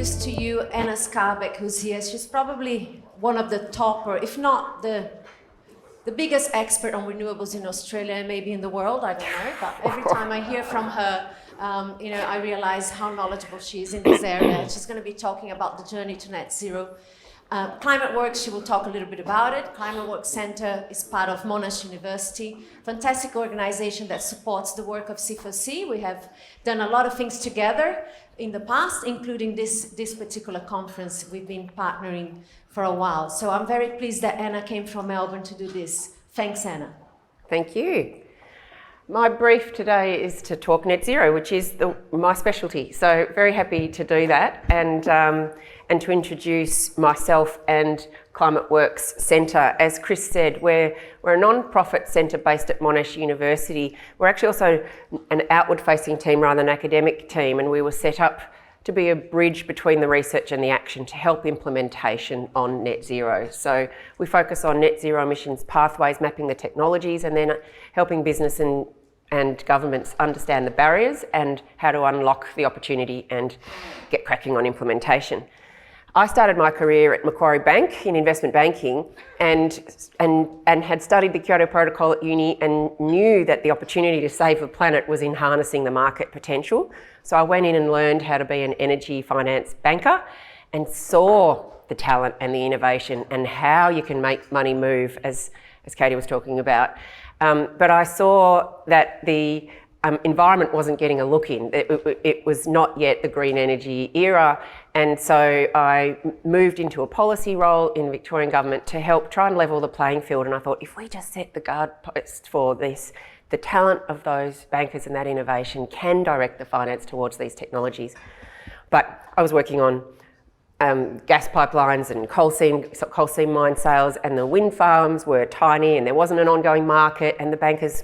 introduce to you Anna Skarbek, who's here. She's probably one of the top, or if not the biggest expert on renewables in Australia and maybe in the world, I don't know. But every time I hear from her, I realize how knowledgeable she is in this area. She's going to be talking about the journey to net zero. Climateworks, she will talk a little bit about it. Climateworks Centre is part of Monash University, fantastic organization that supports the work of C4C. We have done a lot of things together in the past, including this particular conference. We've been partnering for a while. So I'm very pleased that Anna came from Melbourne to do this. Thanks, Anna. Thank you. My brief today is to talk net zero, which is my specialty. So very happy to do that and to introduce myself and Climateworks Centre. As Chris said, we're a non-profit centre based at Monash University. We're actually also an outward-facing team rather than an academic team, and we were set up to be a bridge between the research and the action to help implementation on net zero. So we focus on net zero emissions pathways, mapping the technologies, and then helping business and governments understand the barriers and how to unlock the opportunity and get cracking on implementation. I started my career at Macquarie Bank in investment banking and had studied the Kyoto Protocol at uni and knew that the opportunity to save the planet was in harnessing the market potential. So I went in and learned how to be an energy finance banker and saw the talent and the innovation and how you can make money move, as Katie was talking about. But I saw that the environment wasn't getting a look in. It was not yet the green energy era, and so I moved into a policy role in Victorian government to help try and level the playing field. And I thought, if we just set the guidepost for this, the talent of those bankers and that innovation can direct the finance towards these technologies. But I was working on gas pipelines and coal seam mine sales, and the wind farms were tiny and there wasn't an ongoing market, and the bankers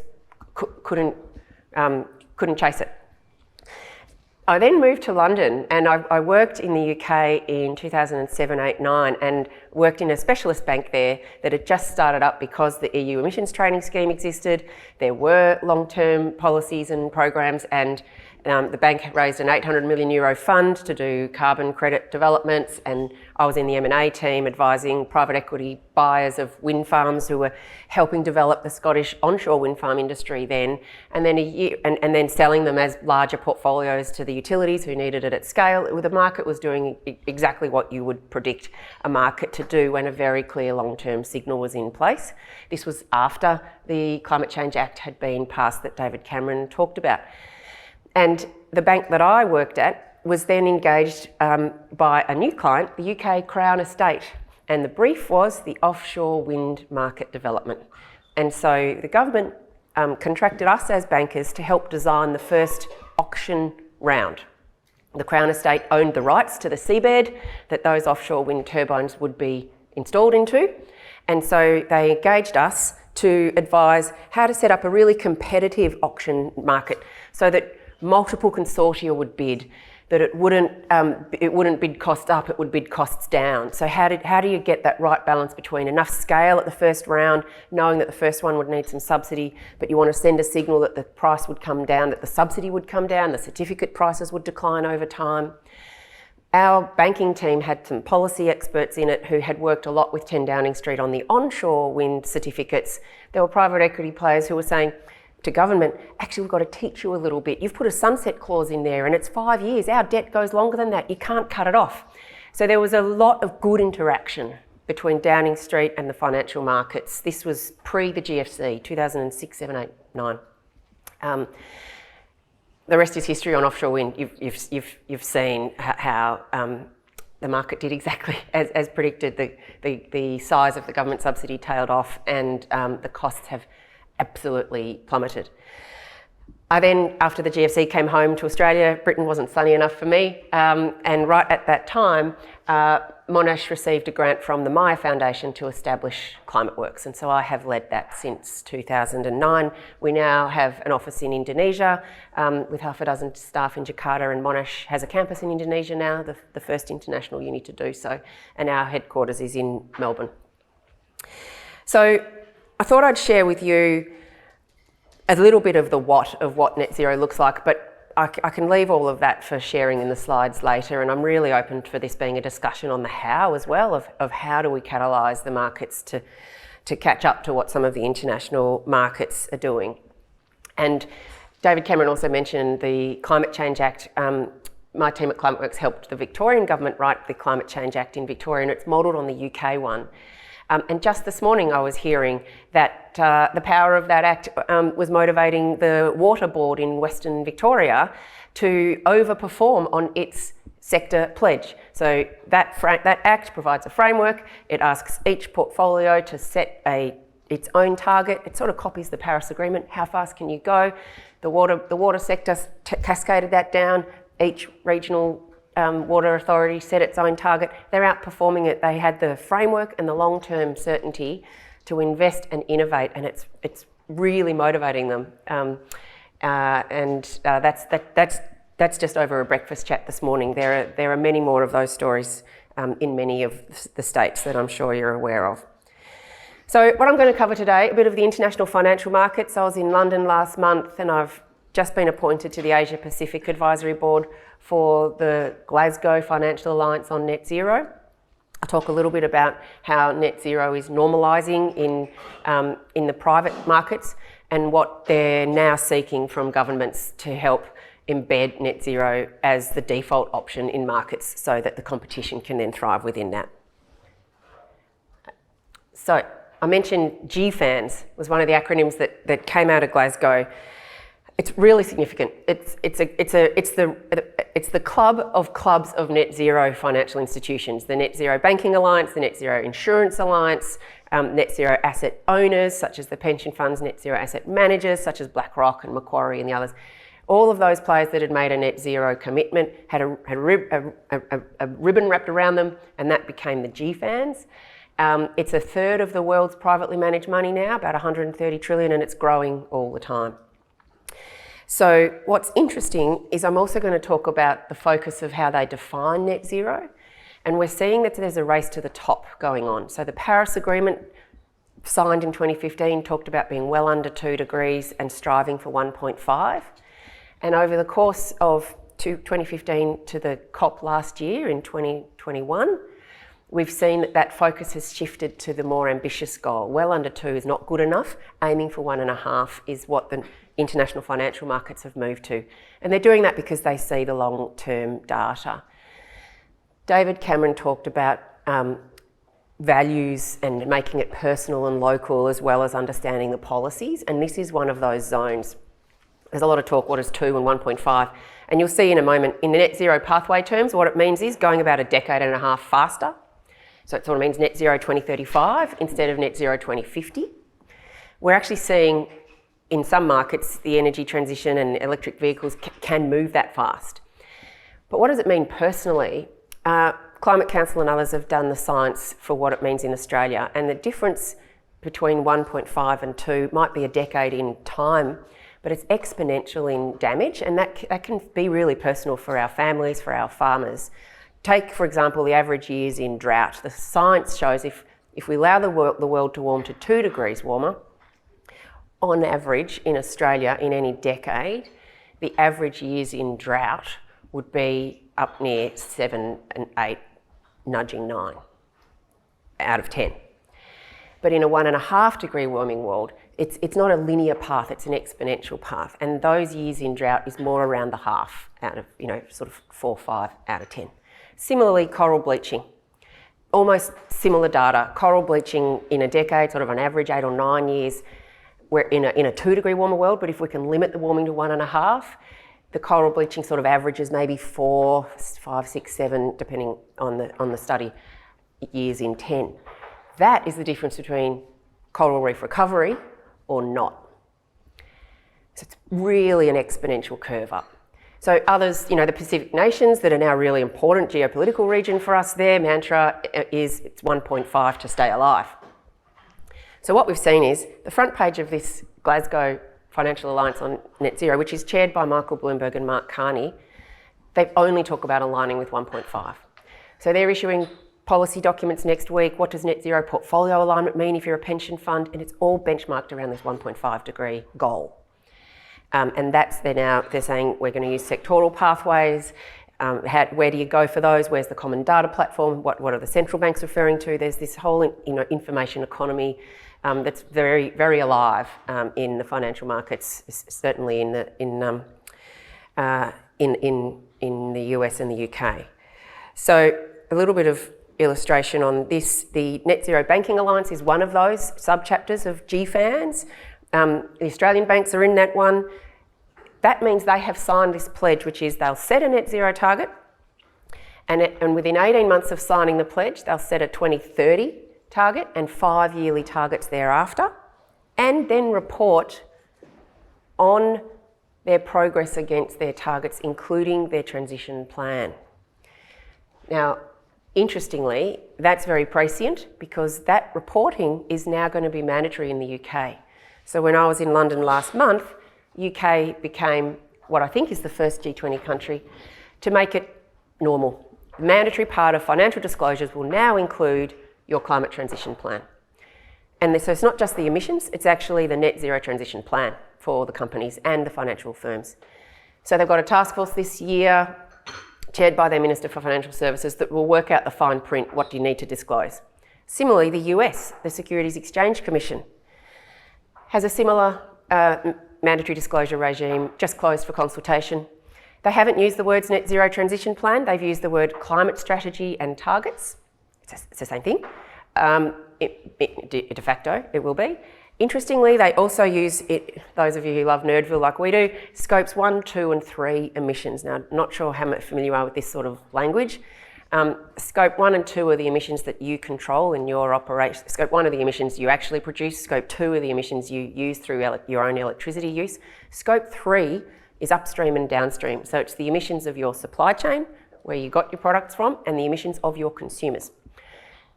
couldn't chase it. I then moved to London and I worked in the UK in 2007, 8, 9 and worked in a specialist bank there that had just started up because the EU emissions trading scheme existed. There were long-term policies and programs, and the bank had raised an €800 million fund to do carbon credit developments, and I was in the M&A team advising private equity buyers of wind farms who were helping develop the Scottish onshore wind farm industry then, and then selling them as larger portfolios to the utilities who needed it at scale. The market was doing exactly what you would predict a market to do when a very clear long-term signal was in place. This was after the Climate Change Act had been passed that David Cameron talked about. And the bank that I worked at was then engaged by a new client, the UK Crown Estate, and the brief was the offshore wind market development. And so the government contracted us as bankers to help design the first auction round. The Crown Estate owned the rights to the seabed that those offshore wind turbines would be installed into, and so they engaged us to advise how to set up a really competitive auction market so that multiple consortia would bid, that it wouldn't bid cost up, it would bid costs down. So how do you get that right balance between enough scale at the first round, knowing that the first one would need some subsidy, but you want to send a signal that the price would come down, that the subsidy would come down, the certificate prices would decline over time. Our banking team had some policy experts in it who had worked a lot with 10 Downing Street on the onshore wind certificates. There were private equity players who were saying to government, actually we've got to teach you a little bit. You've put a sunset clause in there and it's 5 years. Our debt goes longer than that. You can't cut it off. So there was a lot of good interaction between Downing Street and the financial markets. This was pre the GFC, 2006, 7, 8, 9. The rest is history on offshore wind. You've seen how the market did exactly as predicted. The size of the government subsidy tailed off, and the costs have absolutely plummeted. I then, after the GFC, came home to Australia. Britain wasn't sunny enough for me, and right at that time, Monash received a grant from the Maya Foundation to establish Climateworks, and so I have led that since 2009. We now have an office in Indonesia with half a dozen staff in Jakarta, and Monash has a campus in Indonesia now, the first international uni to do so, and our headquarters is in Melbourne. So I thought I'd share with you a little bit of the what of what net zero looks like, but I can leave all of that for sharing in the slides later, and I'm really open for this being a discussion on the how as well, of how do we catalyse the markets to catch up to what some of the international markets are doing. And David Cameron also mentioned the Climate Change Act. My team at Climateworks helped the Victorian government write the Climate Change Act in Victoria, and it's modelled on the UK one. And just this morning I was hearing that the power of that act was motivating the Water Board in Western Victoria to overperform on its sector pledge. So that act provides a framework. It asks each portfolio to set its own target. It sort of copies the Paris Agreement. How fast can you go? The water sector cascaded that down. Each regional water authority set its own target. They're outperforming it. They had the framework and the long-term certainty to invest and innovate, and it's really motivating them. That's just over a breakfast chat this morning. There are many more of those stories in many of the states that I'm sure you're aware of. So what I'm going to cover today, a bit of the international financial markets. I was in London last month, and I've just been appointed to the Asia Pacific Advisory Board for the Glasgow Financial Alliance on Net Zero. I'll talk a little bit about how net zero is normalising in the private markets and what they're now seeking from governments to help embed net zero as the default option in markets so that the competition can then thrive within that. So I mentioned GFANZ was one of the acronyms that came out of Glasgow. It's really significant. It's the club of clubs of net zero financial institutions, the Net Zero Banking Alliance, the Net Zero Insurance Alliance, net zero asset owners such as the pension funds, net zero asset managers such as BlackRock and Macquarie and the others. All of those players that had made a net zero commitment had a ribbon wrapped around them, and that became the GFANZ. It's a third of the world's privately managed money now, about 130 trillion, and it's growing all the time. So what's interesting is I'm also going to talk about the focus of how they define net zero, and we're seeing that there's a race to the top going on. So the Paris Agreement, signed in 2015, talked about being well under 2 degrees and striving for 1.5. And over the course of 2015 to the COP last year in 2021, we've seen that focus has shifted to the more ambitious goal. Well under 2 is not good enough. Aiming for 1.5 is what the international financial markets have moved to. And they're doing that because they see the long-term data. David Cameron talked about values and making it personal and local, as well as understanding the policies. And this is one of those zones. There's a lot of talk, what is 2 and 1.5? And you'll see in a moment, in the net zero pathway terms, what it means is going about a decade and a half faster. So it sort of means net zero 2035 instead of net zero 2050. We're actually seeing in some markets the energy transition and electric vehicles can move that fast. But what does it mean personally? Climate Council and others have done the science for what it means in Australia, and the difference between 1.5 and 2 might be a decade in time, but it's exponential in damage, and that can be really personal for our families, for our farmers. Take, for example, the average years in drought. The science shows if we allow the world to warm to 2 degrees warmer, on average in Australia in any decade, the average years in drought would be up near 7 and 8, nudging 9 out of 10. But in a 1.5 degree warming world, it's not a linear path, it's an exponential path. And those years in drought is more around the half out of, sort of 4 or 5 out of 10. Similarly, coral bleaching. Almost similar data. Coral bleaching in a decade, sort of on average 8 or 9 years. We're in a 2 degree warmer world, but if we can limit the warming to 1.5, the coral bleaching sort of averages maybe 4, 5, 6, 7, depending on the study, years in 10. That is the difference between coral reef recovery or not. So it's really an exponential curve up. So others, the Pacific nations that are now really important geopolitical region for us, their mantra is it's 1.5 to stay alive. So what we've seen is the front page of this Glasgow Financial Alliance on Net Zero, which is chaired by Michael Bloomberg and Mark Carney, they only talk about aligning with 1.5. So they're issuing policy documents next week. What does net zero portfolio alignment mean if you're a pension fund? And it's all benchmarked around this 1.5 degree goal. And they're saying we're going to use sectoral pathways. Where do you go for those? Where's the common data platform? What are the central banks referring to? There's this whole information economy that's very, very alive in the financial markets, certainly in the US and the UK. So a little bit of illustration on this. The Net Zero Banking Alliance is one of those sub-chapters of GFANZ. The Australian banks are in that one. That means they have signed this pledge, which is they'll set a net zero target, and within 18 months of signing the pledge, they'll set a 2030 target and 5 yearly targets thereafter, and then report on their progress against their targets, including their transition plan. Now, interestingly, that's very prescient because that reporting is now going to be mandatory in the UK. So when I was in London last month, UK became what I think is the first G20 country to make it normal. The mandatory part of financial disclosures will now include your climate transition plan. And so it's not just the emissions, it's actually the net zero transition plan for the companies and the financial firms. So they've got a task force this year, chaired by their Minister for Financial Services, that will work out the fine print, what do you need to disclose. Similarly, the US, the Securities Exchange Commission, has a similar mandatory disclosure regime, just closed for consultation. They haven't used the words net zero transition plan, they've used the word climate strategy and targets. It's the same thing. De facto, it will be. Interestingly, they also use it, those of you who love Nerdville like we do, scopes 1, 2 and 3 emissions. Now, not sure how much familiar you are with this sort of language. Scope 1 and 2 are the emissions that you control in your operation. Scope 1 are the emissions you actually produce. Scope 2 are the emissions you use through your own electricity use. Scope 3 is upstream and downstream. So it's the emissions of your supply chain, where you got your products from, and the emissions of your consumers.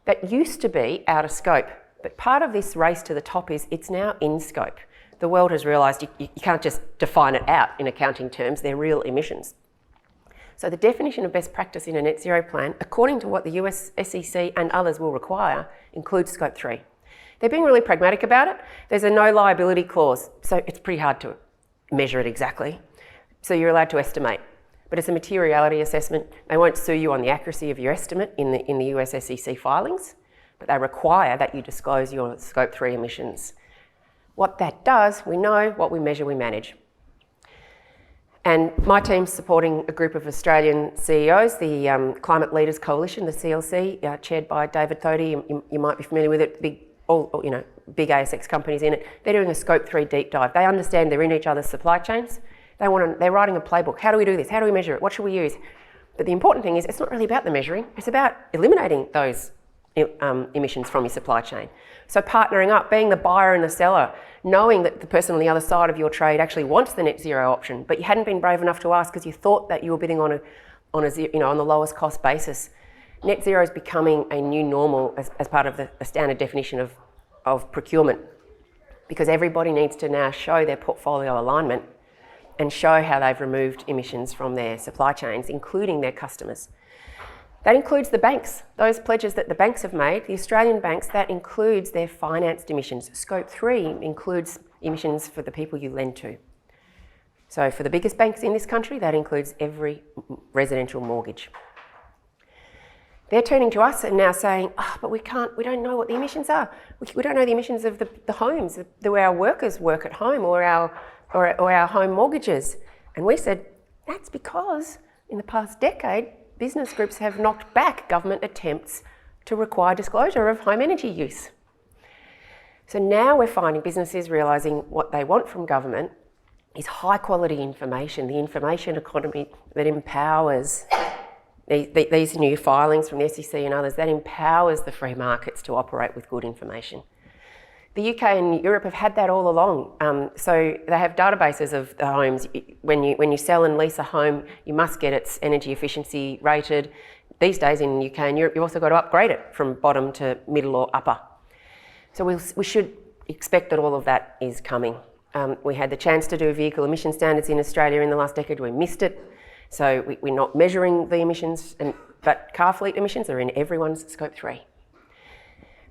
That used to be out of scope, but part of this race to the top is it's now in scope. The world has realised you can't just define it out in accounting terms, they're real emissions. So the definition of best practice in a net zero plan, according to what the US SEC and others will require, includes scope 3. They're being really pragmatic about it. There's a no liability clause, so it's pretty hard to measure it exactly. So you're allowed to estimate, but it's a materiality assessment. They won't sue you on the accuracy of your estimate in the US SEC filings, but they require that you disclose your scope 3 emissions. What that does, we know. What we measure, we manage. And my team's supporting a group of Australian CEOs, the Climate Leaders Coalition, the CLC, chaired by David Thodey. You might be familiar with it, big ASX companies in it. They're doing a scope 3 deep dive. They understand they're in each other's supply chains. They're writing a playbook. How do we do this? How do we measure it? What should we use? But the important thing is it's not really about the measuring. It's about eliminating those emissions from your supply chain. So partnering up, being the buyer and the seller, knowing that the person on the other side of your trade actually wants the net zero option, but you hadn't been brave enough to ask because you thought that you were bidding on the lowest cost basis. Net zero is becoming a new normal as part of a standard definition of procurement, because everybody needs to now show their portfolio alignment and show how they've removed emissions from their supply chains, including their customers. That includes the banks, those pledges that the banks have made, the Australian banks, that includes their financed emissions. Scope 3 includes emissions for the people you lend to. So for the biggest banks in this country, that includes every residential mortgage. They're turning to us and now saying, but we don't know what the emissions are. We don't know the emissions of the homes, where our workers work at home, or our home mortgages. And we said, that's because in the past decade, business groups have knocked back government attempts to require disclosure of home energy use. So now we're finding businesses realising what they want from government is high quality information, the information economy that empowers these new filings from the SEC and others, that empowers the free markets to operate with good information. The UK and Europe have had that all along. So they have databases of the homes. When you sell and lease a home, you must get its energy efficiency rated. These days in the UK and Europe, you've also got to upgrade it from bottom to middle or upper. So we should expect that all of that is coming. We had the chance to do vehicle emission standards in Australia in the last decade. We missed it. So we're not measuring the emissions, but car fleet emissions are in everyone's scope 3.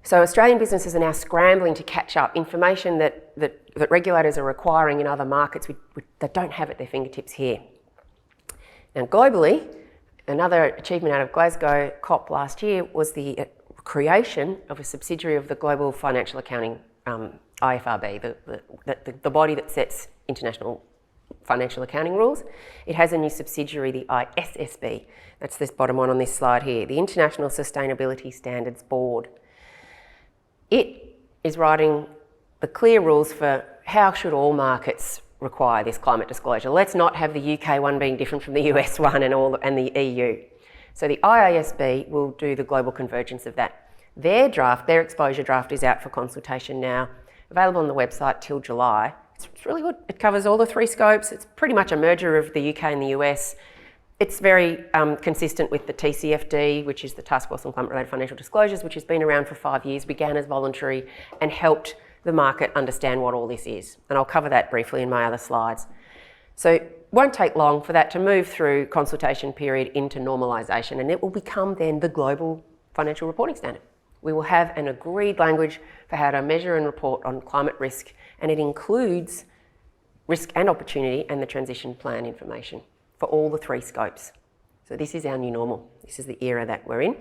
So Australian businesses are now scrambling to catch up information that regulators are requiring in other markets that don't have at their fingertips here. Now globally, another achievement out of Glasgow COP last year was the creation of a subsidiary of the Global Financial Accounting, IFRB, the body that sets international financial accounting rules. It has a new subsidiary, the ISSB. That's this bottom one on this slide here, the International Sustainability Standards Board. It is writing the clear rules for how should all markets require this climate disclosure. Let's not have the UK one being different from the US one and the EU. So the IASB will do the global convergence of that. Their exposure draft is out for consultation now, available on the website till July. It's really good. It covers all the 3 scopes. It's pretty much a merger of the UK and the US. It's very consistent with the TCFD, which is the Task Force on Climate-Related Financial Disclosures, which has been around for 5 years, began as voluntary and helped the market understand what all this is. And I'll cover that briefly in my other slides. So it won't take long for that to move through consultation period into normalisation, and it will become then the global financial reporting standard. We will have an agreed language for how to measure and report on climate risk, and it includes risk and opportunity and the transition plan information for all the 3 scopes. So this is our new normal. This is the era that we're in.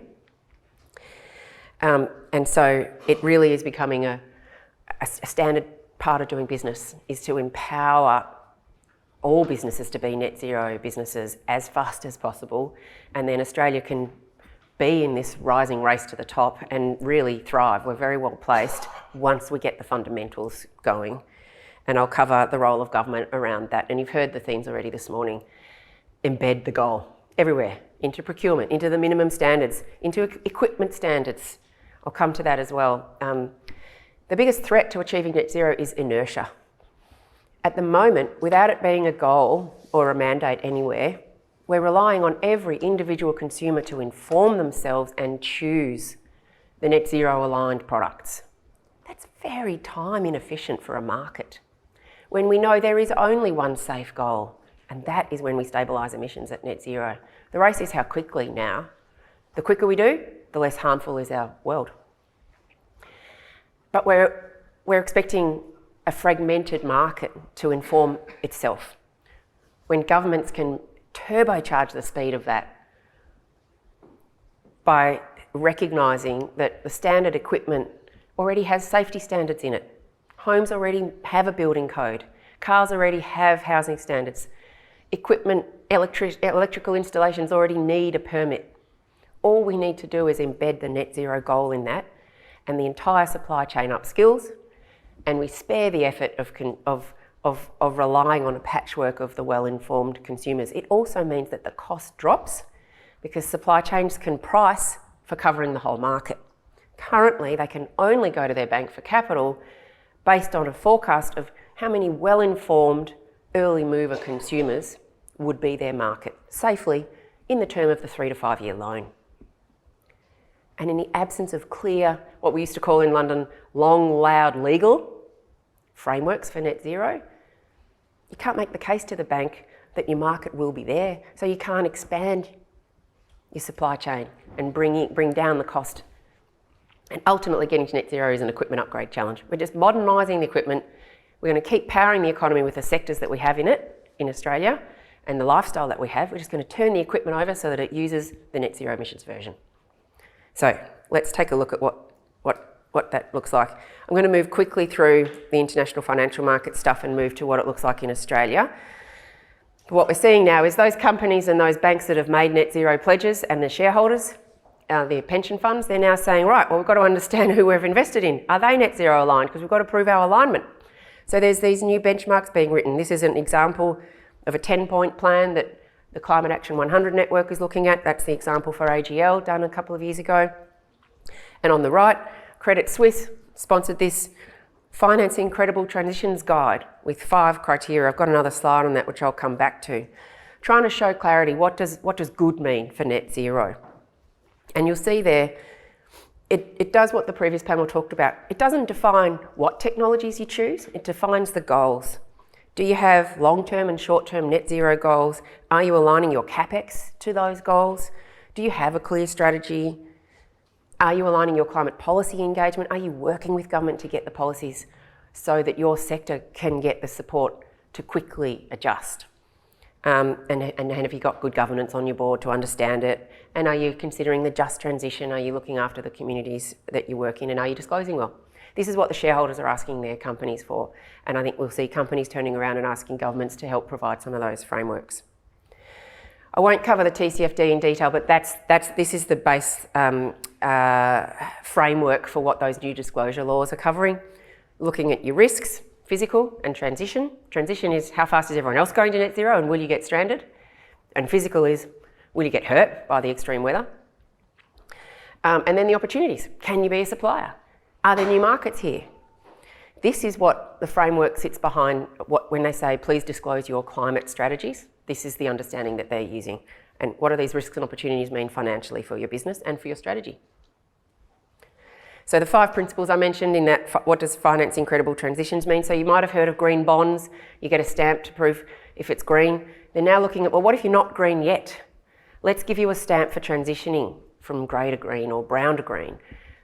And so it really is becoming a standard part of doing business, is to empower all businesses to be net zero businesses as fast as possible. And then Australia can be in this rising race to the top and really thrive. We're very well placed once we get the fundamentals going. And I'll cover the role of government around that. And you've heard the themes already this morning. Embed the goal everywhere, into procurement, into the minimum standards, into equipment standards. I'll come to that as well. The biggest threat to achieving net zero is inertia. At the moment, without it being a goal or a mandate anywhere, we're relying on every individual consumer to inform themselves and choose the net zero aligned products. That's very time inefficient for a market, when we know there is only one safe goal, and that is when we stabilise emissions at net zero. The race is how quickly now. The quicker we do, the less harmful is our world. But we're expecting a fragmented market to inform itself. When governments can turbocharge the speed of that by recognising that the standard equipment already has safety standards in it. Homes already have a building code. Cars already have housing standards. Equipment, electrical installations already need a permit. All we need to do is embed the net zero goal in that, and the entire supply chain upskills, and we spare the effort of relying on a patchwork of the well-informed consumers. It also means that the cost drops because supply chains can price for covering the whole market. Currently, they can only go to their bank for capital based on a forecast of how many well-informed early mover consumers would be their market safely in the term of the 3 to 5 year loan. And in the absence of clear, what we used to call in London, long, loud legal frameworks for net zero, you can't make the case to the bank that your market will be there, so you can't expand your supply chain and bring down the cost. And ultimately getting to net zero is an equipment upgrade challenge. We're just modernising the equipment. We're going to keep powering the economy with the sectors that we have in it, in Australia, and the lifestyle that we have. We're just going to turn the equipment over so that it uses the net zero emissions version. So let's take a look at what that looks like. I'm going to move quickly through the international financial market stuff and move to what it looks like in Australia. What we're seeing now is those companies and those banks that have made net zero pledges and their shareholders, their pension funds, they're now saying, right, well, we've got to understand who we've invested in. Are they net zero aligned? Because we've got to prove our alignment. So there's these new benchmarks being written. This is an example of a 10-point plan that the Climate Action 100 network is looking at. That's the example for AGL done a couple of years ago. And on the right, Credit Suisse sponsored this Financing Credible Transitions Guide with 5 criteria. I've got another slide on that which I'll come back to. Trying to show clarity, what does good mean for net zero? And you'll see there, it does what the previous panel talked about. It doesn't define what technologies you choose, it defines the goals. Do you have long-term and short-term net zero goals? Are you aligning your CapEx to those goals? Do you have a clear strategy? Are you aligning your climate policy engagement? Are you working with government to get the policies so that your sector can get the support to quickly adjust? And have you got good governance on your board to understand it? And are you considering the just transition? Are you looking after the communities that you work in? And are you disclosing well? This is what the shareholders are asking their companies for. And I think we'll see companies turning around and asking governments to help provide some of those frameworks. I won't cover the TCFD in detail, but this is the base framework for what those new disclosure laws are covering. Looking at your risks, physical and transition. Transition is how fast is everyone else going to net zero and will you get stranded? And physical is will you get hurt by the extreme weather? And then the opportunities. Can you be a supplier? Are there new markets here? This is what the framework sits behind when they say, please disclose your climate strategies. This is the understanding that they're using. And what do these risks and opportunities mean financially for your business and for your strategy? So the 5 principles I mentioned in that, what does financing credible transitions mean? So you might have heard of green bonds. You get a stamp to prove if it's green. They're now looking at, well, what if you're not green yet? Let's give you a stamp for transitioning from grey to green or brown to green.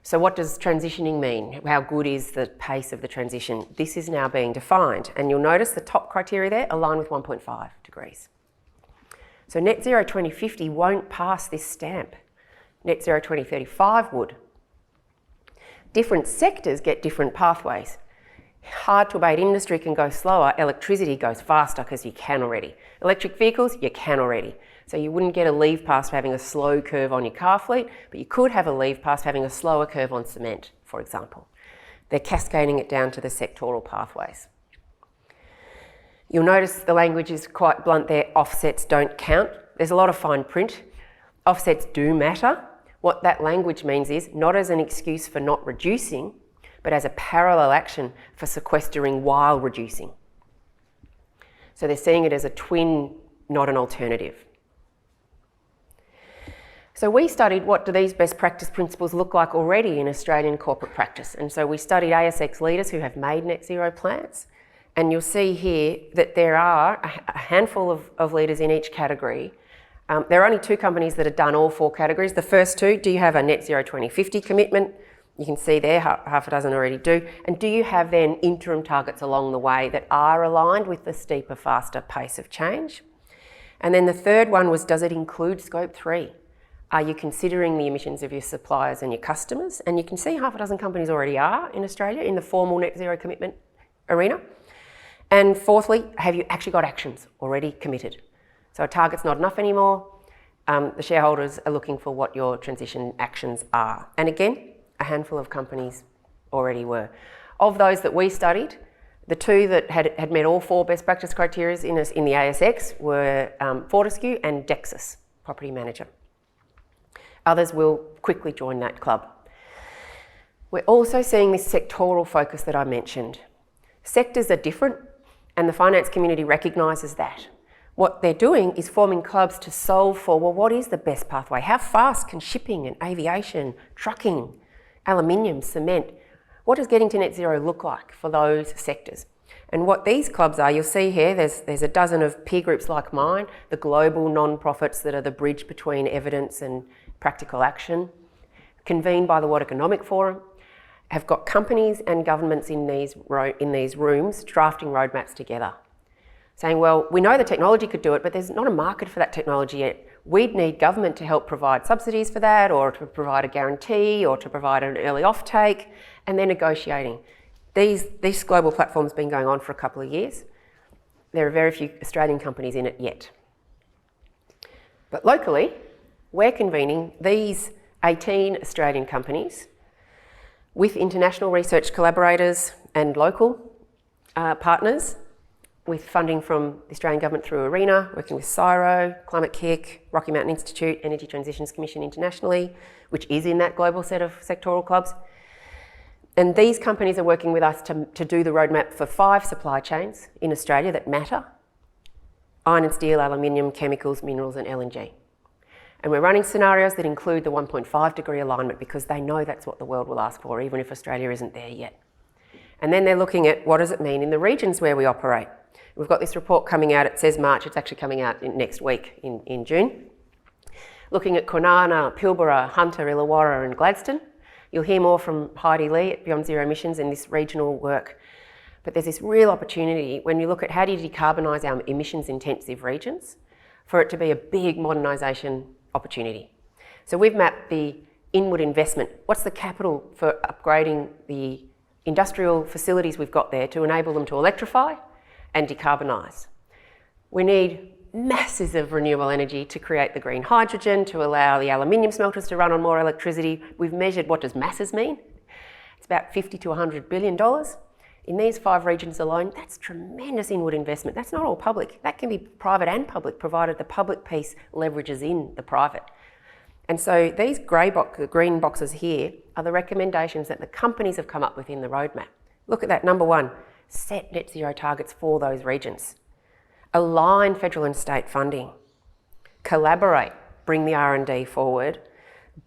So what does transitioning mean? How good is the pace of the transition? This is now being defined. And you'll notice the top criteria there align with 1.5 degrees. So net zero 2050 won't pass this stamp. Net zero 2035 would. Different sectors get different pathways. Hard to abate industry can go slower, electricity goes faster because you can already. Electric vehicles, you can already. So you wouldn't get a leave pass for having a slow curve on your car fleet, but you could have a leave pass for having a slower curve on cement, for example. They're cascading it down to the sectoral pathways. You'll notice the language is quite blunt there, offsets don't count. There's a lot of fine print. Offsets do matter. What that language means is not as an excuse for not reducing, but as a parallel action for sequestering while reducing. So they're seeing it as a twin, not an alternative. So we studied what do these best practice principles look like already in Australian corporate practice. And so we studied ASX leaders who have made net zero plans. And you'll see here that there are a handful of leaders in each category. There are only 2 companies that have done all 4 categories. The first 2, do you have a net zero 2050 commitment? You can see there, half a dozen already do. And do you have then interim targets along the way that are aligned with the steeper, faster pace of change? And then the third one was, does it include scope 3? Are you considering the emissions of your suppliers and your customers? And you can see half a dozen companies already are in Australia in the formal net zero commitment arena. And fourthly, have you actually got actions already committed? So a target's not enough anymore. The shareholders are looking for what your transition actions are. And again, a handful of companies already were. Of those that we studied, the 2 that had met all 4 best practice criteria in the ASX were Fortescue and Dexus, property manager. Others will quickly join that club. We're also seeing this sectoral focus that I mentioned. Sectors are different and the finance community recognises that. What they're doing is forming clubs to solve for, well, what is the best pathway? How fast can shipping and aviation, trucking, aluminium, cement, what does getting to net zero look like for those sectors? And what these clubs are, you'll see here, there's a dozen of peer groups like mine, the global non-profits that are the bridge between evidence and practical action, convened by the World Economic Forum, have got companies and governments in these rooms drafting roadmaps together, saying, well, we know the technology could do it, but there's not a market for that technology yet. We'd need government to help provide subsidies for that, or to provide a guarantee, or to provide an early offtake, and they're negotiating. This global platform's been going on for a couple of years. There are very few Australian companies in it yet. But locally, we're convening these 18 Australian companies with international research collaborators and local partners, with funding from the Australian Government through ARENA, working with CSIRO, Climate Kick, Rocky Mountain Institute, Energy Transitions Commission internationally, which is in that global set of sectoral clubs. And these companies are working with us to do the roadmap for 5 supply chains in Australia that matter: iron and steel, aluminium, chemicals, minerals and LNG. And we're running scenarios that include the 1.5 degree alignment because they know that's what the world will ask for, even if Australia isn't there yet. And then they're looking at what does it mean in the regions where we operate. We've got this report coming out, it says March, it's actually coming out next week in June, looking at Kwinana, Pilbara, Hunter, Illawarra and Gladstone. You'll hear more from Heidi Lee at Beyond Zero Emissions in this regional work. But there's this real opportunity when you look at how do you decarbonise our emissions intensive regions for it to be a big modernisation opportunity. So we've mapped the inward investment. What's the capital for upgrading the industrial facilities we've got there to enable them to electrify and decarbonise? We need masses of renewable energy to create the green hydrogen, to allow the aluminium smelters to run on more electricity. We've measured what does masses mean. It's about $50 to $100 billion. In these 5 regions alone, that's tremendous inward investment. That's not all public. That can be private and public, provided the public piece leverages in the private. And so these green boxes here are the recommendations that the companies have come up with in the roadmap. Look at that, number 1, set net zero targets for those regions. Align federal and state funding. Collaborate, bring the R&D forward,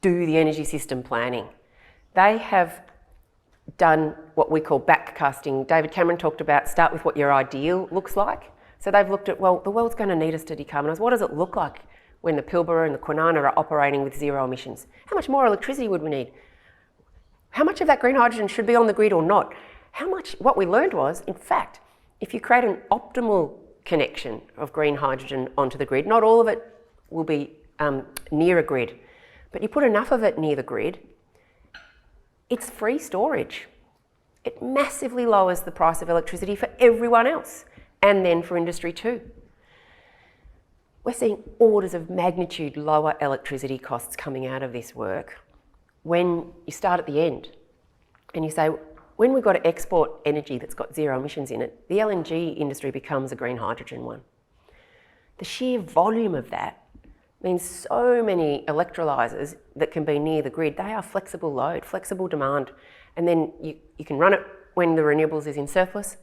do the energy system planning. They have done what we call backcasting. David Cameron talked about start with what your ideal looks like. So they've looked at, well, the world's going to need us to decarbonise. What does it look like when the Pilbara and the Kwinana are operating with zero emissions? How much more electricity would we need? How much of that green hydrogen should be on the grid or not? What we learned was, in fact, if you create an optimal connection of green hydrogen onto the grid, not all of it will be near a grid, but you put enough of it near the grid, it's free storage. It massively lowers the price of electricity for everyone else, and then for industry too. We're seeing orders of magnitude lower electricity costs coming out of this work when you start at the end and you say, when we've got to export energy that's got zero emissions in it, the LNG industry becomes a green hydrogen one. The sheer volume of that means so many electrolysers that can be near the grid, they are flexible load, flexible demand, and then you can run it when the renewables is in surplus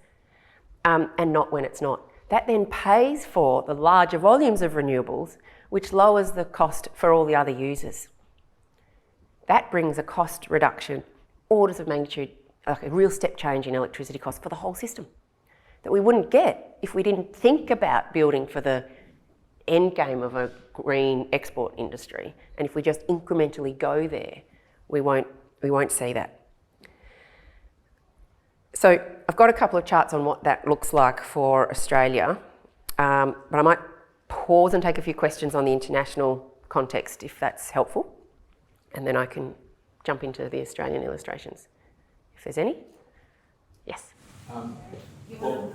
and not when it's not. That then pays for the larger volumes of renewables, which lowers the cost for all the other users. That brings a cost reduction, orders of magnitude, like a real step change in electricity costs for the whole system that we wouldn't get if we didn't think about building for the end game of a green export industry. And if we just incrementally go there, we won't see that. So I've got a couple of charts on what that looks like for Australia, but I might pause and take a few questions on the international context if that's helpful, and then I can jump into the Australian illustrations. If there's any? Yes. Well,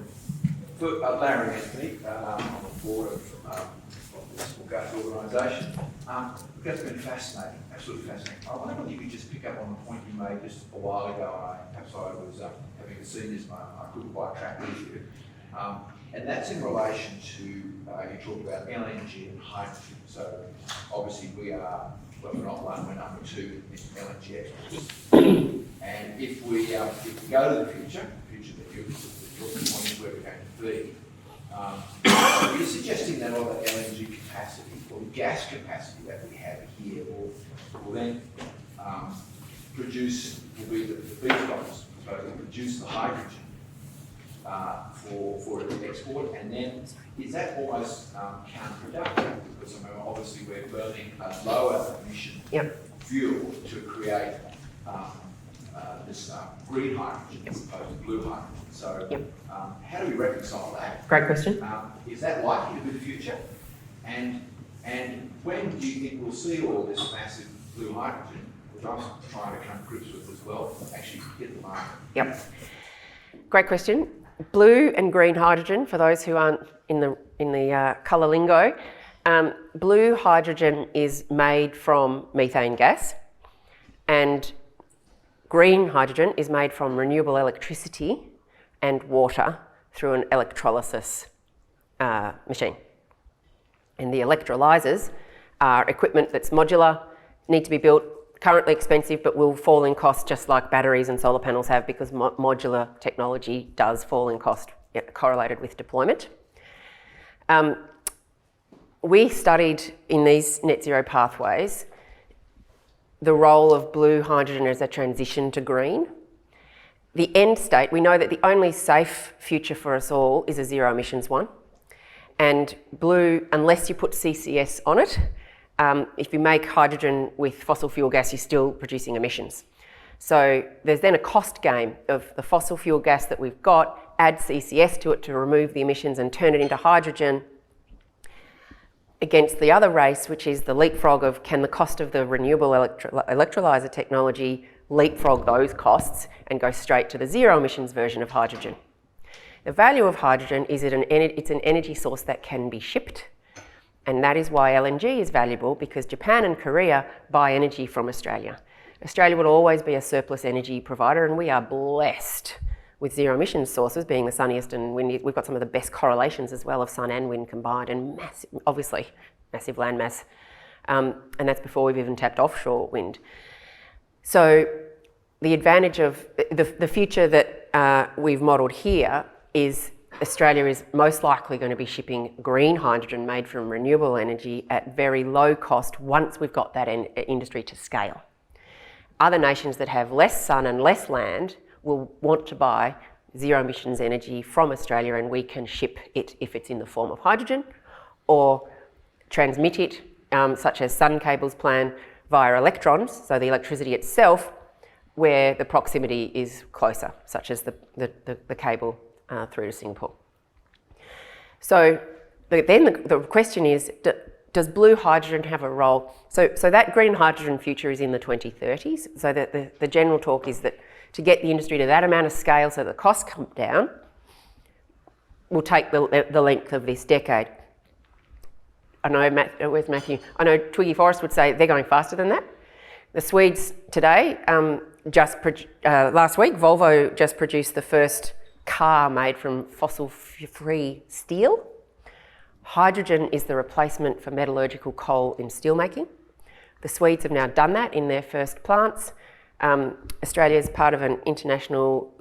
for Larry Anthony, on the board of the Small Gas Organisation, that's been fascinating, absolutely fascinating. I wonder if you could just pick up on the point you made just a while ago, perhaps I was having a seniors moment, I couldn't quite track with you, and that's in relation to, you talked about LNG and hydrogen. So obviously we are, well, we're not one, we're number 2 in LNG exports. And if we go to the future that you're pointing where we're going to be, you're suggesting that all the LNG capacity or the gas capacity that we have here will then produce, will be the feedstocks, so it will produce the hydrogen for export, and then is that almost counterproductive? Because I mean, obviously we're burning a lower emission fuel to create this green hydrogen as opposed to blue hydrogen. So how do we reconcile that? Great question. Is that likely to be the future? And when do you think we'll see all this massive blue hydrogen, which I'm trying to come to grips with as well, actually hit the market? Yep. Great question. Blue and green hydrogen, for those who aren't in the colour lingo, blue hydrogen is made from methane gas, and green hydrogen is made from renewable electricity and water through an electrolysis machine. And the electrolysers are equipment that's modular, need to be built, currently expensive, but will fall in cost just like batteries and solar panels have, because modular technology does fall in cost correlated with deployment. We studied in these net zero pathways the role of blue hydrogen as a transition to green. The end state, we know that the only safe future for us all is a zero emissions one. And blue, unless you put CCS on it, if you make hydrogen with fossil fuel gas, you're still producing emissions. So there's then a cost game of the fossil fuel gas that we've got, add CCS to it to remove the emissions and turn it into hydrogen, against the other race, which is the leapfrog of can the cost of the renewable electrolyser technology leapfrog those costs and go straight to the zero emissions version of hydrogen. The value of hydrogen is it's an energy source that can be shipped, and that is why LNG is valuable, because Japan and Korea buy energy from Australia. Australia will always be a surplus energy provider, and we are blessed with zero emissions sources, being the sunniest and windiest. We've got some of the best correlations as well of sun and wind combined, and massive, obviously massive land mass, and that's before we've even tapped offshore wind. So the advantage of the future that we've modelled here is Australia is most likely going to be shipping green hydrogen made from renewable energy at very low cost once we've got that industry to scale. Other nations that have less sun and less land will want to buy zero emissions energy from Australia, and we can ship it if it's in the form of hydrogen, or transmit it, such as Sun Cable's plan, via electrons, so the electricity itself, where the proximity is closer, such as the cable through to Singapore. So then the question is, does blue hydrogen have a role? So that green hydrogen future is in the 2030s, so that the general talk is that to get the industry to that amount of scale so the costs come down will take the length of this decade. I know, where's Matthew? I know Twiggy Forrest would say they're going faster than that. The Swedes today, last week, Volvo just produced the first car made from fossil-free steel. Hydrogen is the replacement for metallurgical coal in steelmaking. The Swedes have now done that in their first plants. Australia is part of an international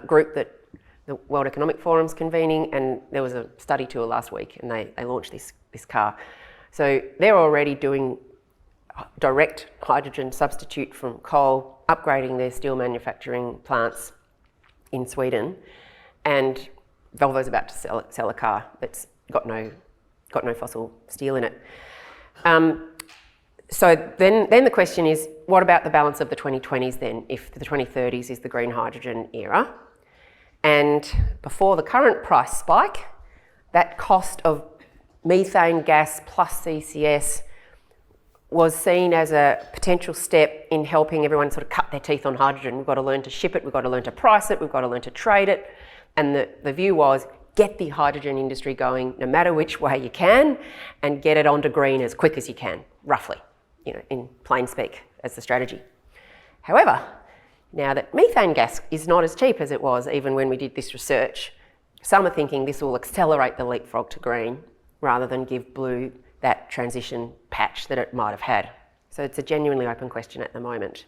group that the World Economic Forum's convening, and there was a study tour last week, and they launched this car. So they're already doing direct hydrogen substitute from coal, upgrading their steel manufacturing plants in Sweden, and Volvo's about to sell a car that's got no fossil steel in it. So then the question is, what about the balance of the 2020s then, if the 2030s is the green hydrogen era? And before the current price spike, that cost of methane gas plus CCS was seen as a potential step in helping everyone sort of cut their teeth on hydrogen. We've got to learn to ship it, we've got to learn to price it, we've got to learn to trade it. And the view was, get the hydrogen industry going no matter which way you can, and get it onto green as quick as you can, roughly, in plain speak, as the strategy. However, now that methane gas is not as cheap as it was even when we did this research, some are thinking this will accelerate the leapfrog to green rather than give blue that transition patch that it might have had. So it's a genuinely open question at the moment.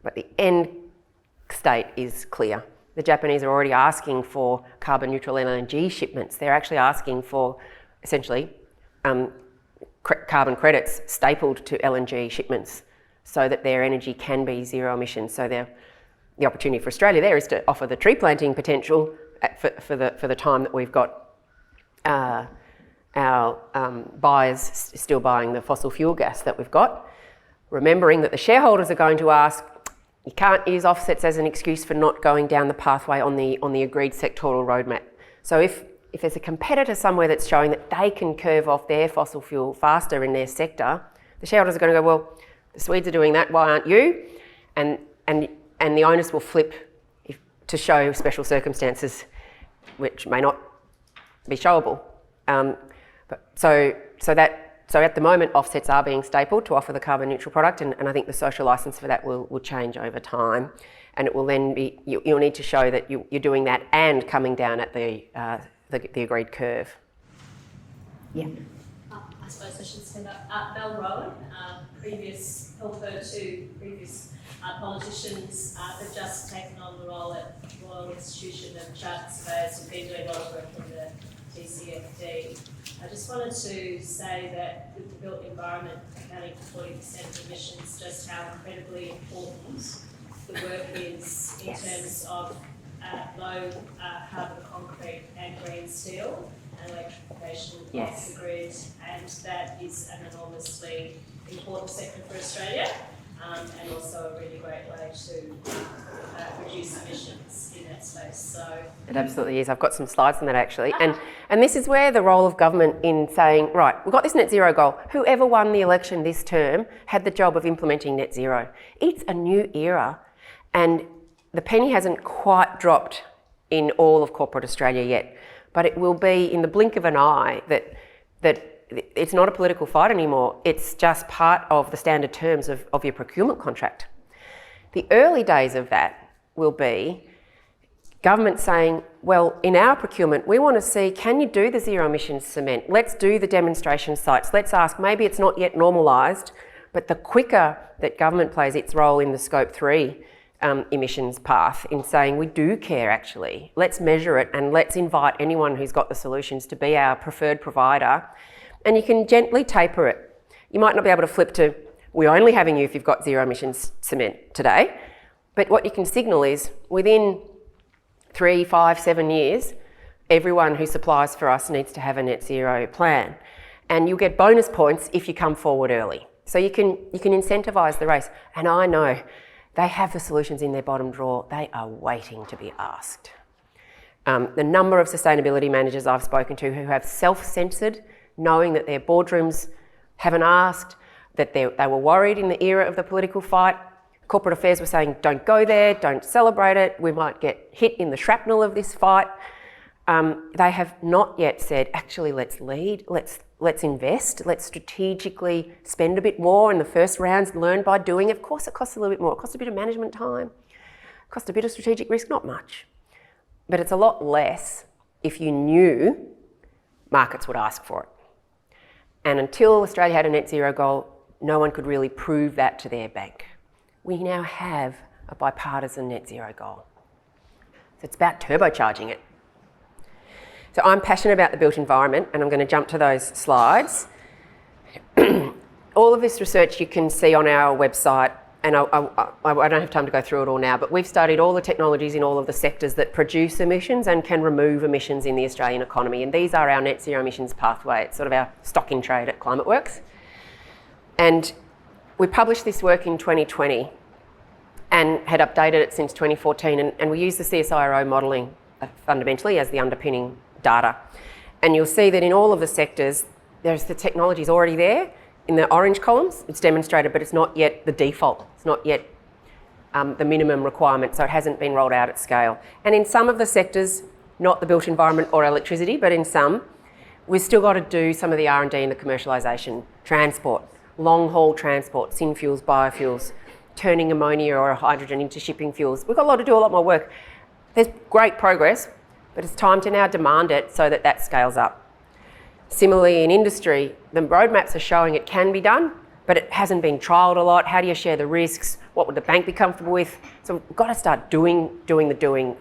But the end state is clear. The Japanese are already asking for carbon neutral LNG shipments. They're actually asking for, essentially, carbon credits stapled to LNG shipments so that their energy can be zero emissions. So the opportunity for Australia there is to offer the tree planting potential for the time that we've got our buyers still buying the fossil fuel gas that we've got, remembering that the shareholders are going to ask, you can't use offsets as an excuse for not going down the pathway on the agreed sectoral roadmap. So if there's a competitor somewhere that's showing that they can curve off their fossil fuel faster in their sector, the shareholders are going to go, well, the Swedes are doing that, why aren't you? And the onus will flip to show special circumstances, which may not be showable. So at the moment, offsets are being stapled to offer the carbon neutral product, and I think the social licence for that will change over time, and it will then be, you'll need to show that you're doing that and coming down at the agreed curve. Yeah. I suppose I should stand up. Mel Rowan, previous helper to previous politicians, have just taken on the role at Royal Institution of Chartered Surveyors, who've been doing a lot of work in the TCFD. I just wanted to say that with the built environment accounting for 40% of emissions, just how incredibly important the work is in terms of low carbon concrete and green steel. and electrification Yes. of the grid, and that is an enormously important sector for Australia, and also a really great way to reduce emissions in that space. So It absolutely is. I've got some slides on that actually. And this is where the role of government in saying, right, we've got this net zero goal. Whoever won the election this term had the job of implementing net zero. It's a new era, and the penny hasn't quite dropped in all of corporate Australia yet, but it will be in the blink of an eye that it's not a political fight anymore. It's just part of the standard terms of your procurement contract. The early days of that will be government saying, well, in our procurement, we want to see, can you do the zero emissions cement? Let's do the demonstration sites. Let's ask, maybe it's not yet normalised, but the quicker that government plays its role in the Scope 3 emissions path in saying, we do care actually, let's measure it and let's invite anyone who's got the solutions to be our preferred provider. And you can gently taper it. You might not be able to flip to, we're only having you if you've got zero emissions cement today, but what you can signal is within 3, 5, 7 years, everyone who supplies for us needs to have a net zero plan. And you'll get bonus points if you come forward early. So you can incentivise the race. And I know they have the solutions in their bottom drawer. They are waiting to be asked. The number of sustainability managers I've spoken to who have self-censored, knowing that their boardrooms haven't asked, that they were worried in the era of the political fight. Corporate affairs were saying, don't go there, don't celebrate it, we might get hit in the shrapnel of this fight. They have not yet said, actually, let's lead, let's invest, let's strategically spend a bit more in the first rounds, learn by doing. Of course, it costs a little bit more. It costs a bit of management time, it costs a bit of strategic risk, not much. But it's a lot less if you knew markets would ask for it. And until Australia had a net zero goal, no one could really prove that to their bank. We now have a bipartisan net zero goal. So it's about turbocharging it. So I'm passionate about the built environment, and I'm going to jump to those slides. All of this research you can see on our website, and I don't have time to go through it all now, but we've studied all the technologies in all of the sectors that produce emissions and can remove emissions in the Australian economy. And these are our net zero emissions pathway. It's sort of our stock in trade at Climateworks. And we published this work in 2020 and had updated it since 2014. And we use the CSIRO modelling fundamentally as the underpinning data. And you'll see that in all of the sectors, there's the technologies already there. In the orange columns, it's demonstrated, but it's not yet the default. It's not yet the minimum requirement, so it hasn't been rolled out at scale. And in some of the sectors, not the built environment or electricity, but in some, we've still got to do some of the R&D and the commercialisation. Transport, long-haul transport, synfuels, biofuels, turning ammonia or hydrogen into shipping fuels. We've got a lot to do, a lot more work. There's great progress, but it's time to now demand it so that that scales up. Similarly, in industry, the roadmaps are showing it can be done, but it hasn't been trialled a lot. How do you share the risks? What would the bank be comfortable with? So we've got to start doing,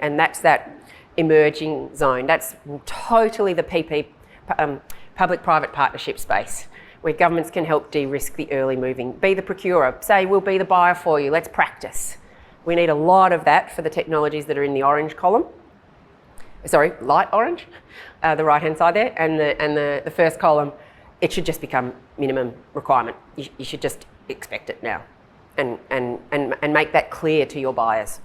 and that's that emerging zone. That's totally the PP, public-private partnership space, where governments can help de-risk the early moving. Be the procurer, say we'll be the buyer for you, let's practice. We need a lot of that for the technologies that are in the orange column. Sorry, light orange, the right-hand side there, and the first column, it should just become minimum requirement. You should just expect it now and make that clear to your buyers.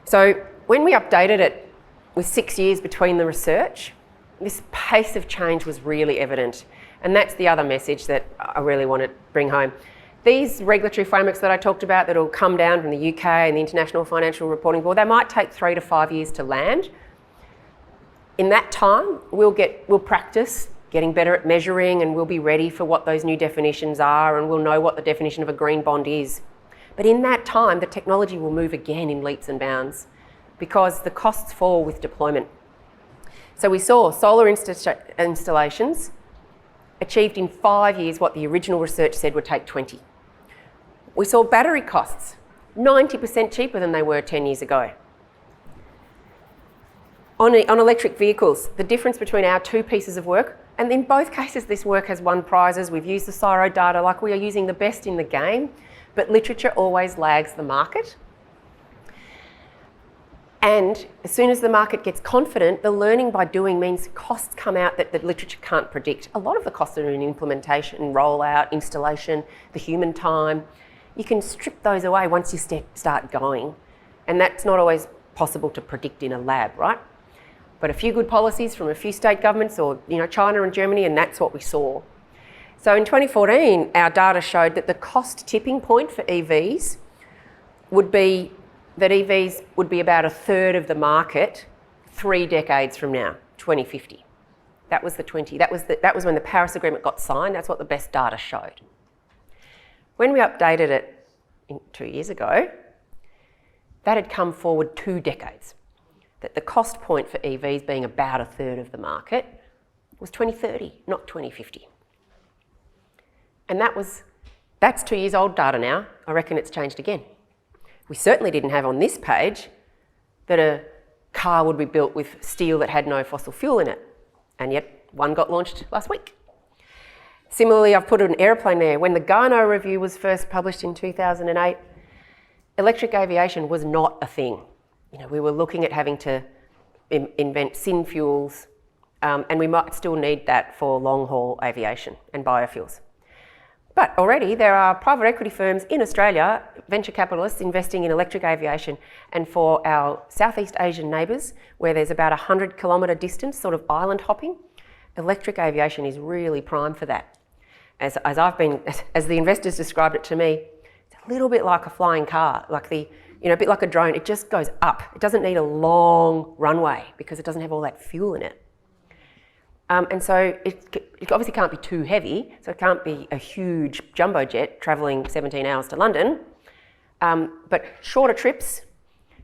So when we updated it with 6 years between the research, this pace of change was really evident. And that's the other message that I really want to bring home. These regulatory frameworks that I talked about that will come down from the UK and the International Financial Reporting Board, they might take 3 to 5 years to land. In that time, we'll practice getting better at measuring, and we'll be ready for what those new definitions are, and we'll know what the definition of a green bond is. But in that time, the technology will move again in leaps and bounds because the costs fall with deployment. So we saw solar installations achieved in 5 years what the original research said would take 20. We saw battery costs 90% cheaper than they were 10 years ago. On electric vehicles, the difference between our 2 pieces of work, and in both cases this work has won prizes. We've used the CSIRO data like we are using the best in the game, but literature always lags the market. And as soon as the market gets confident, the learning by doing means costs come out that the literature can't predict. A lot of the costs are in implementation, rollout, installation, the human time. You can strip those away once you start going. And that's not always possible to predict in a lab, right? But a few good policies from a few state governments or China and Germany, and that's what we saw. So in 2014, our data showed that the cost tipping point for EVs would be that EVs would be about a third of the market 3 decades from now, 2050. That was when the Paris Agreement got signed. That's what the best data showed. When we updated it 2 years ago, that had come forward 2 decades. That the cost point for EVs being about a third of the market was 2030, not 2050. And that's 2 years old data now. I reckon it's changed again. We certainly didn't have on this page that a car would be built with steel that had no fossil fuel in it, and yet one got launched last week. Similarly, I've put an aeroplane there. When the Garneau Review was first published in 2008, electric aviation was not a thing. We were looking at having to invent syn fuels, and we might still need that for long-haul aviation and biofuels. But already there are private equity firms in Australia, venture capitalists investing in electric aviation, and for our Southeast Asian neighbours, where there's about 100-kilometre distance, sort of island hopping, electric aviation is really prime for that. As the investors described it to me, it's a little bit like a flying car, like a bit like a drone. It just goes up. It doesn't need a long runway because it doesn't have all that fuel in it. And so it obviously can't be too heavy, so it can't be a huge jumbo jet travelling 17 hours to London. But shorter trips,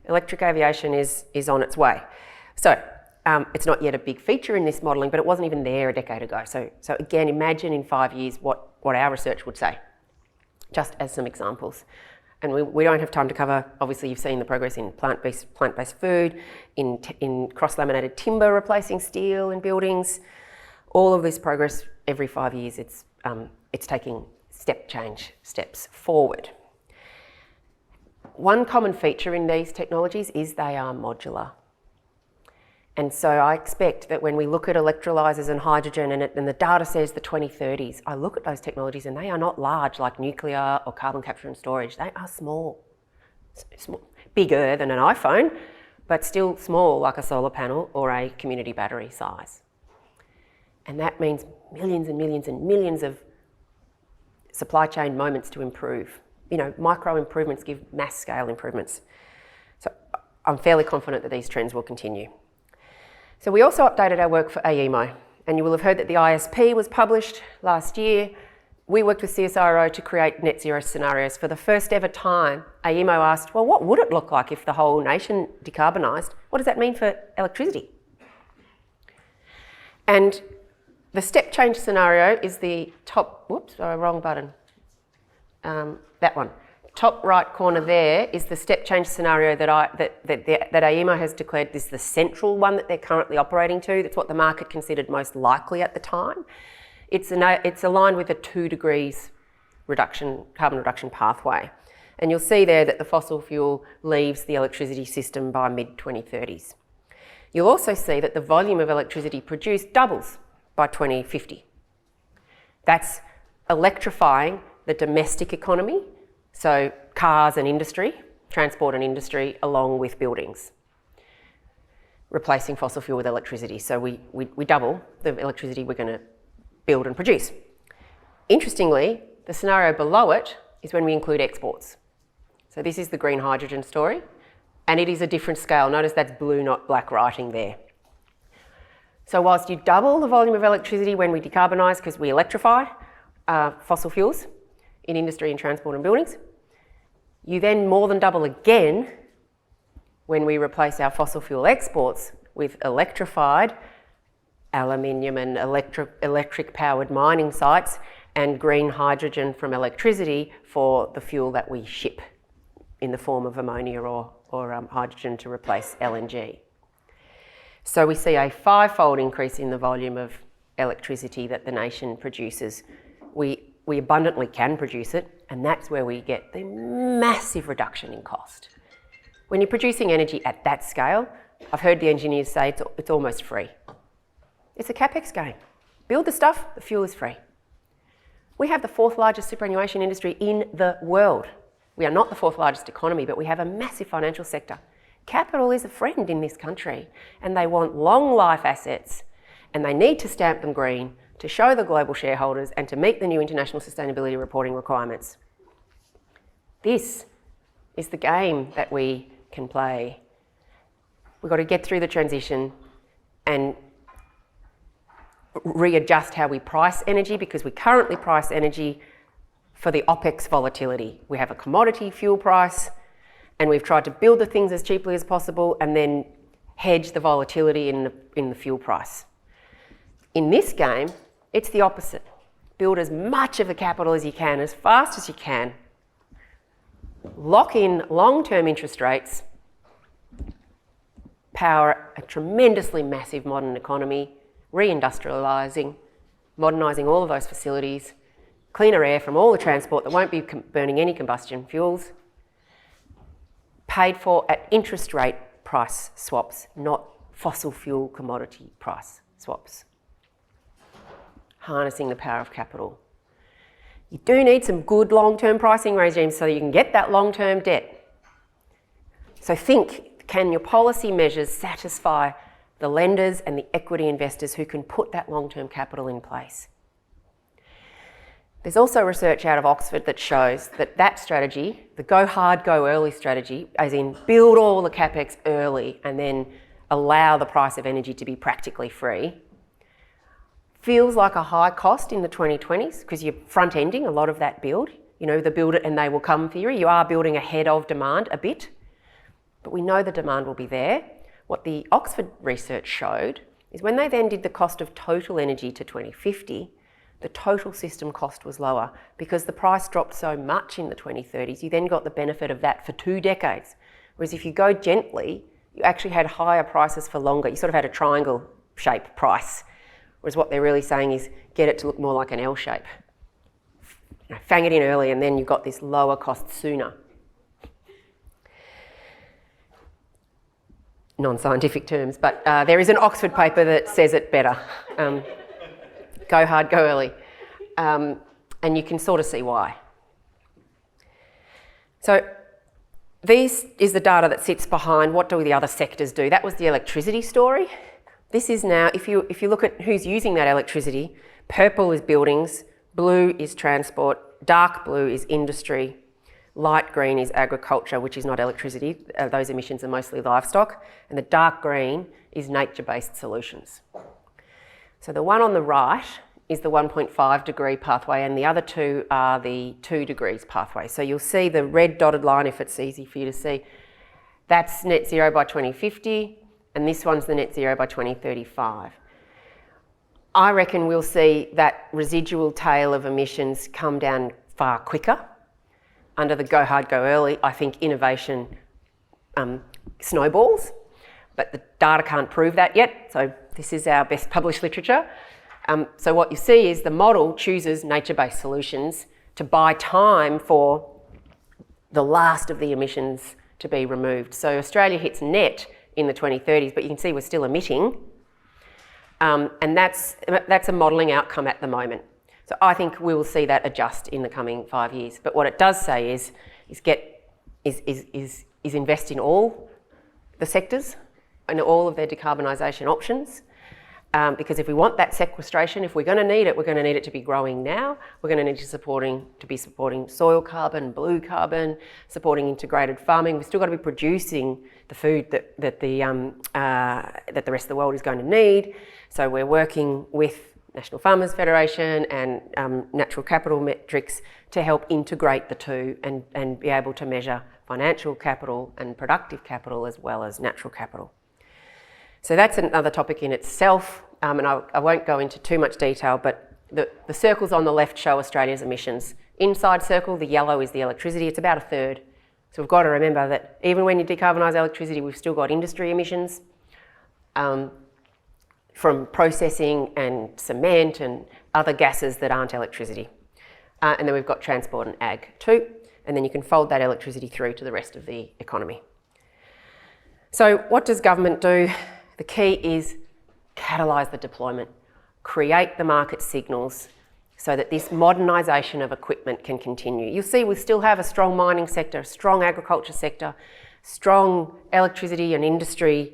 electric aviation is on its way. So it's not yet a big feature in this modelling, but it wasn't even there a decade ago. So again, imagine in 5 years what our research would say, just as some examples. And we don't have time to cover, obviously you've seen the progress in plant-based food, in cross-laminated timber replacing steel in buildings. All of this progress every 5 years, it's taking steps forward. One common feature in these technologies is they are modular. And so I expect that when we look at electrolyzers and hydrogen and the data says the 2030s, I look at those technologies and they are not large like nuclear or carbon capture and storage. They are small, bigger than an iPhone, but still small like a solar panel or a community battery size. And that means millions and millions and millions of supply chain moments to improve. Micro improvements give mass scale improvements. So I'm fairly confident that these trends will continue. So we also updated our work for AEMO, and you will have heard that the ISP was published last year. We worked with CSIRO to create net zero scenarios. For the first ever time, AEMO asked, well, what would it look like if the whole nation decarbonised? What does that mean for electricity? And the step change scenario is the top, wrong button. That one. Top right corner there is the step change scenario that AEMO has declared is the central one that they're currently operating to. That's what the market considered most likely at the time. It's aligned with a 2 degrees carbon reduction pathway. And you'll see there that the fossil fuel leaves the electricity system by mid-2030s. You'll also see that the volume of electricity produced doubles by 2050. That's electrifying the domestic economy, so cars and industry, transport and industry, along with buildings, replacing fossil fuel with electricity. So we double the electricity we're going to build and produce. Interestingly, the scenario below it is when we include exports. So this is the green hydrogen story, and it is a different scale. Notice that's blue, not black writing there. So whilst you double the volume of electricity when we decarbonise because we electrify fossil fuels in industry and transport and buildings, you then more than double again when we replace our fossil fuel exports with electrified aluminium and electric powered mining sites and green hydrogen from electricity for the fuel that we ship in the form of ammonia or hydrogen to replace LNG. So we see a 5-fold increase in the volume of electricity that the nation produces. We abundantly can produce it, and that's where we get the massive reduction in cost. When you're producing energy at that scale, I've heard the engineers say it's almost free. It's a capex game. Build the stuff, the fuel is free. We have the 4th largest superannuation industry in the world. We are not the 4th largest economy, but we have a massive financial sector. Capital is a friend in this country, and they want long life assets, and they need to stamp them green to show the global shareholders and to meet the new international sustainability reporting requirements. This is the game that we can play. We've got to get through the transition and readjust how we price energy, because we currently price energy for the OPEX volatility. We have a commodity fuel price, and we've tried to build the things as cheaply as possible and then hedge the volatility in the fuel price. In this game, it's the opposite. Build as much of the capital as you can, as fast as you can. Lock in long-term interest rates, power a tremendously massive modern economy, reindustrialising, modernising all of those facilities, cleaner air from all the transport that won't be burning any combustion fuels, paid for at interest rate price swaps, not fossil fuel commodity price swaps. Harnessing the power of capital. You do need some good long-term pricing regimes so you can get that long-term debt. So think, can your policy measures satisfy the lenders and the equity investors who can put that long-term capital in place? There's also research out of Oxford that shows that that strategy, the go hard, go early strategy, as in build all the capex early and then allow the price of energy to be practically free, feels like a high cost in the 2020s because you're front-ending a lot of that build. You know, the build it and they will come theory. You are building ahead of demand a bit, but we know the demand will be there. What the Oxford research showed is when they then did the cost of total energy to 2050, the total system cost was lower because the price dropped so much in the 2030s. You then got the benefit of that for 2 decades. Whereas if you go gently, you actually had higher prices for longer. You sort of had a triangle shape price. Whereas what they're really saying is get it to look more like an L shape. You know, fang it in early and then you've got this lower cost sooner. Non-scientific terms, but there is an Oxford paper that says it better. Go hard, go early. And you can sort of see why. So this is the data that sits behind what do the other sectors do. That was the electricity story. This is now, if you look at who's using that electricity, purple is buildings, blue is transport, dark blue is industry, light green is agriculture, which is not electricity. Those emissions are mostly livestock. And the dark green is nature-based solutions. So the one on the right is the 1.5 degree pathway and the other two are the 2 degrees pathway. So you'll see the red dotted line, if it's easy for you to see, that's net zero by 2050 and this one's the net zero by 2035. I reckon we'll see that residual tail of emissions come down far quicker. Under the go hard, go early, I think innovation snowballs, but the data can't prove that yet. So this is our best published literature. So what you see is the model chooses nature-based solutions to buy time for the last of the emissions to be removed. So Australia hits net in the 2030s, but you can see we're still emitting. And that's a modelling outcome at the moment. So I think we will see that adjust in the coming 5 years. But what it does say is invest in all the sectors and all of their decarbonisation options. Because if we want that sequestration, if we're going to need it, we're going to need it to be growing now. We're going to need to be supporting soil carbon, blue carbon, supporting integrated farming. We've still got to be producing the food that the rest of the world is going to need. So we're working with National Farmers Federation and natural capital metrics to help integrate the two and be able to measure financial capital and productive capital as well as natural capital. So that's another topic in itself, and I won't go into too much detail, but the circles on the left show Australia's emissions. Inside circle, the yellow is the electricity, it's about 1/3. So we've got to remember that even when you decarbonise electricity, we've still got industry emissions from processing and cement and other gases that aren't electricity. And then we've got transport and ag too, and then you can fold that electricity through to the rest of the economy. So what does government do? The key is catalyse the deployment, create the market signals so that this modernisation of equipment can continue. You'll see we still have a strong mining sector, a strong agriculture sector, strong electricity and industry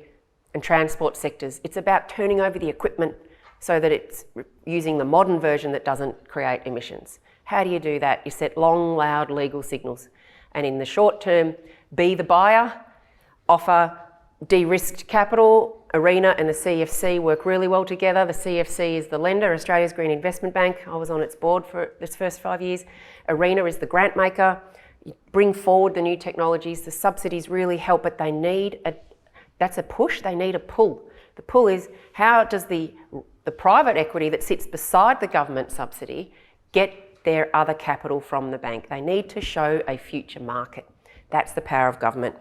and transport sectors. It's about turning over the equipment so that it's using the modern version that doesn't create emissions. How do you do that? You set long, loud legal signals. And in the short term, be the buyer, offer de-risked capital. ARENA and the CFC work really well together. The CFC is the lender, Australia's Green Investment Bank. I was on its board for its first 5 years. ARENA is the grant maker. You bring forward the new technologies. The subsidies really help, but they need that's a push, they need a pull. The pull is, how does the private equity that sits beside the government subsidy get their other capital from the bank? They need to show a future market. That's the power of government.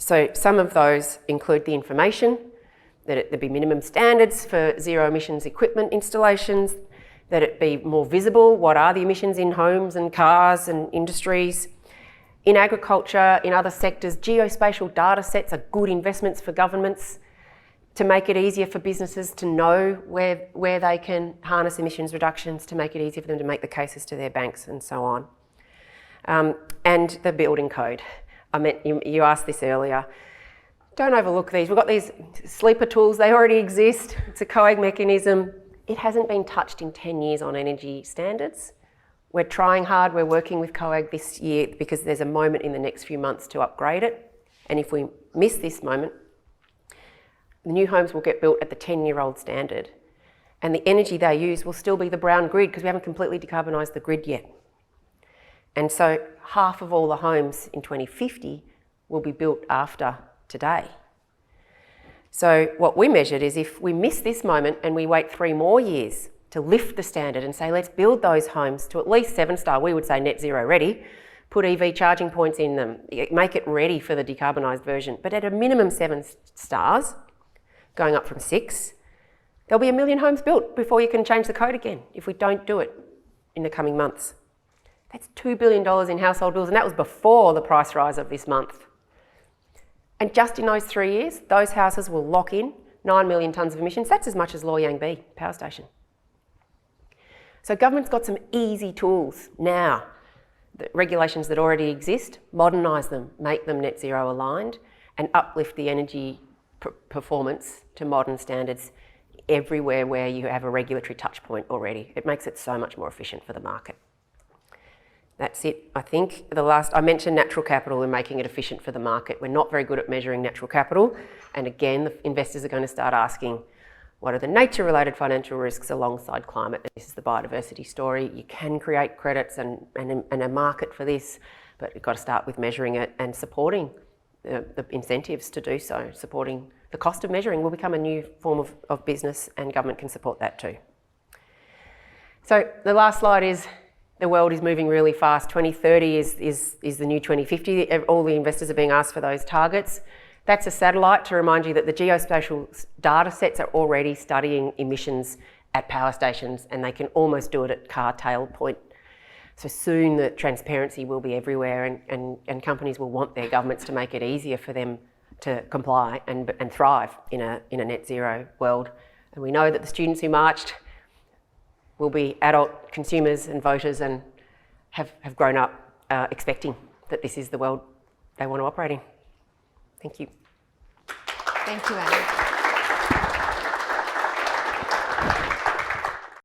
So some of those include the information, that there be minimum standards for zero emissions equipment installations, that it be more visible, what are the emissions in homes and cars and industries. In agriculture, in other sectors, geospatial data sets are good investments for governments to make it easier for businesses to know where they can harness emissions reductions, to make it easier for them to make the cases to their banks and so on. And the building code. I meant, you asked this earlier. Don't overlook these. We've got these sleeper tools, they already exist. It's a COAG mechanism. It hasn't been touched in 10 years on energy standards. We're trying hard, we're working with COAG this year because there's a moment in the next few months to upgrade it. And if we miss this moment, the new homes will get built at the 10-year-old standard. And the energy they use will still be the brown grid because we haven't completely decarbonised the grid yet. And so half of all the homes in 2050 will be built after today. So what we measured is if we miss this moment and we wait 3 more years to lift the standard and say, let's build those homes to at least 7-star, we would say net zero ready, put EV charging points in them, make it ready for the decarbonised version. But at a minimum 7 stars, going up from 6, there'll be 1 million homes built before you can change the code again if we don't do it in the coming months. That's $2 billion in household bills, and that was before the price rise of this month. And just in those 3 years, those houses will lock in 9 million tonnes of emissions. That's as much as Loy Yang B power station. So government's got some easy tools now. The regulations that already exist, modernise them, make them net zero aligned, and uplift the energy performance to modern standards everywhere where you have a regulatory touch point already. It makes it so much more efficient for the market. That's it, I think. I mentioned natural capital and making it efficient for the market. We're not very good at measuring natural capital. And again, the investors are going to start asking, what are the nature-related financial risks alongside climate? And this is the biodiversity story. You can create credits and a market for this, but you've got to start with measuring it and supporting the incentives to do so. Supporting the cost of measuring will become a new form of business, and government can support that too. So the last slide is, the world is moving really fast. 2030 is the new 2050. All the investors are being asked for those targets. That's a satellite to remind you that the geospatial data sets are already studying emissions at power stations, and they can almost do it at car tail point. So soon the transparency will be everywhere, and companies will want their governments to make it easier for them to comply and thrive in a net zero world. And we know that the students who marched will be adult consumers and voters and have grown up expecting that this is the world they want to operate in. Thank you. Thank you, Annie.